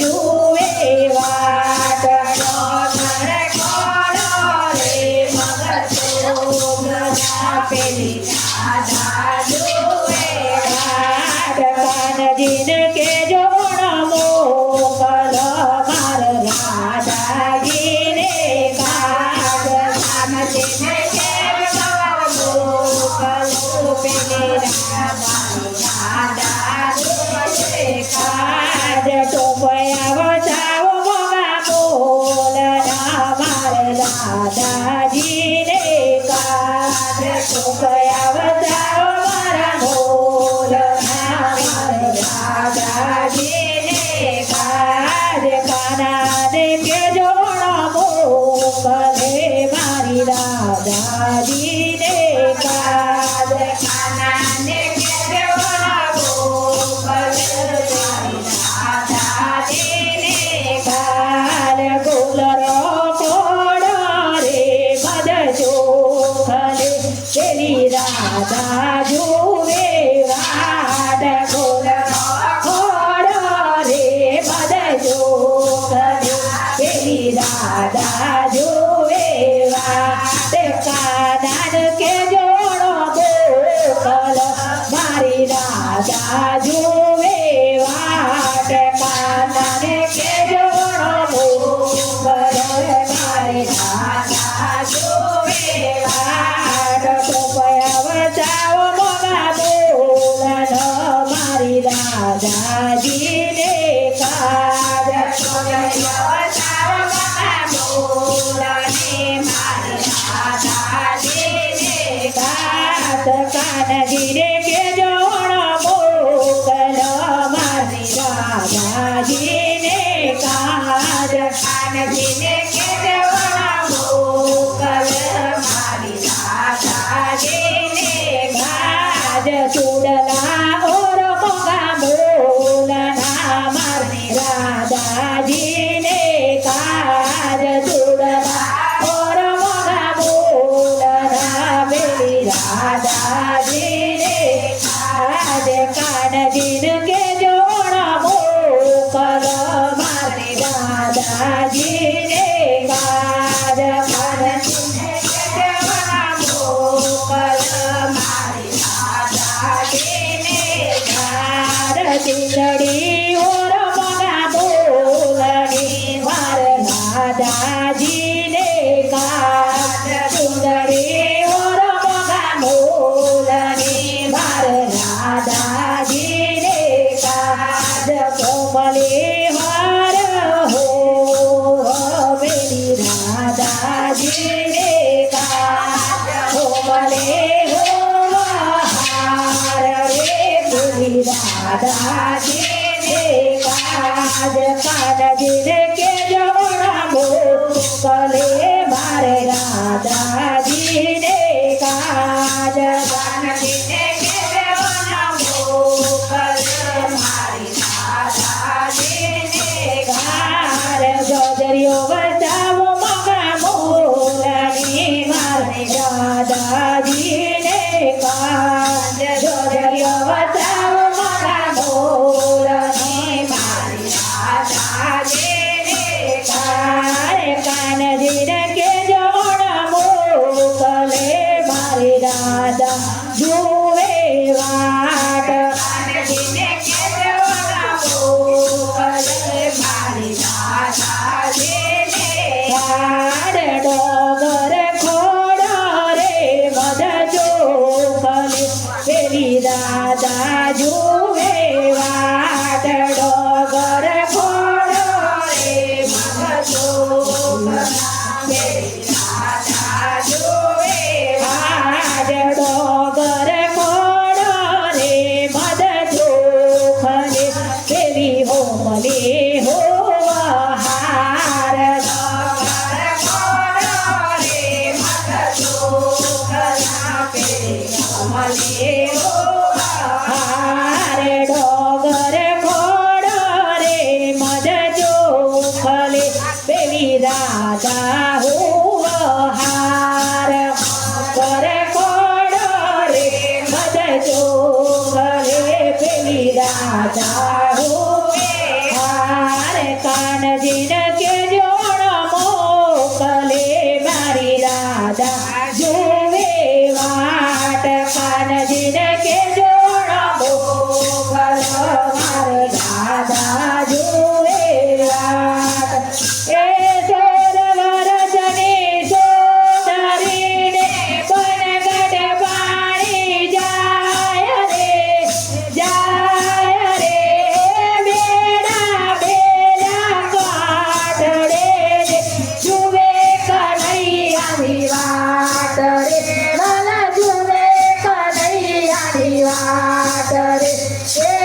જુએ વાટ ડોગર ખોડો રે મગર ચોગલા પેલી રાધા જુએ વાટ કાનજીને કેજો મોકલ માર રાધાજીને કાજ કાનજીને કેજો મોકલ પેલી રાધા જુએ કાજ ટોપયા વચાવો મોગા બોલ માર રાધાજીને કાજ ટોપયા વચાવો મારા બોલ માર રાધાજીને કાજ કાનાને કેજો મોકલે મારી રાધાજીને કાજ કાનાને કેજો મોકલે મારી રાધાજીને કાજ ગુલરો કોડો રે મદ ચોખલે પેલી રાધા જુએ વાડ ગુલરો કોડો રે મદ ચોખલે પેલી રાધા જુએ વાડ કાનાન કે જોડો મોકલ મારી રાધા જુએ વાડ કાનાને કે જોડો મોકલ મારી રાધા જુએ વાડ ટોપયા વચાવો મોગા બોલન મારી રાધાજીને કાજ ટોપયા વચાવો મોગા બોલને મારી રાધાજીને કાજ કાનજીને કેજો મોકલ મારી રાધાજીને કાજ કાનજીને કેજો મોકલ મારી રાધાજીને કાજ ચૂડલા ઓર મોગા બોલના મારી રાધાજીને કાજ ચૂડલા ઓર મોગા બોલના પેલી રાધાજીને કાજ કાનજીને કેજો મોકલ મારી રાધાજીને કાજ કાનજીને કેજો મોકલ મારી રાધાજીને કાજ ચીલડી ઓર મોગા બોલની માર રાધાજીને કાજ ચીલડી ઓર મોગા બોલની માર રાધાજીને કાજ કોમલે હાર હો પેલી રાધાજીને કાજ કોમલે હો હાર રે પેલી રાધાજીને કાજ કાનજીને કેજો મોકલે મારે રાધાજીને કાજ કાનજીને કેજો મોકલે મારી રાધાજીને કાજ ગોદરીઓ વચાવો મોગા બોલની મારી રાધાજીને કાજ ગોદરીઓ વચાવો મોગા બોલની મારી રાધાજીને કાજ કાનજીને કેજો મોકલે મારી રાધા જુએ વાટ કાનજીને કેજો મોકલે મારી રાધાજીને કાજ ડોગર ખોડો રે મદ ચોખલે પેલી રાધા જુએ વાટ ડોગર ખોડો રે મદ ચોખલા પેલી રાધા જુએ વાટ ડોગર ખોડો રે મદ ચોખલે પેલી હોમલે હો હાર ડોગર ખોડો રે મદ ચોખલા પેલી હોમલે હો હાર ડોગર ખોડો રે મદ ચોખલે પેલી રાધા હો હાર ડોગર ખોડો રે મદ ચોખલે પેલી રાધા હો હાર કાનજીને કેજો મોકલે મારી રાધા જોવે વાટ કાનજીને કેજો મોકલ મારી રાધા જોવે વાટ એ સોરવર જની સોદરીને બનગઢ પાણી જાય રે બેડા બેલા કાઢડે જુએ કનૈયાની વાટ રે લાલા જુએ કનૈયાની વાટ રે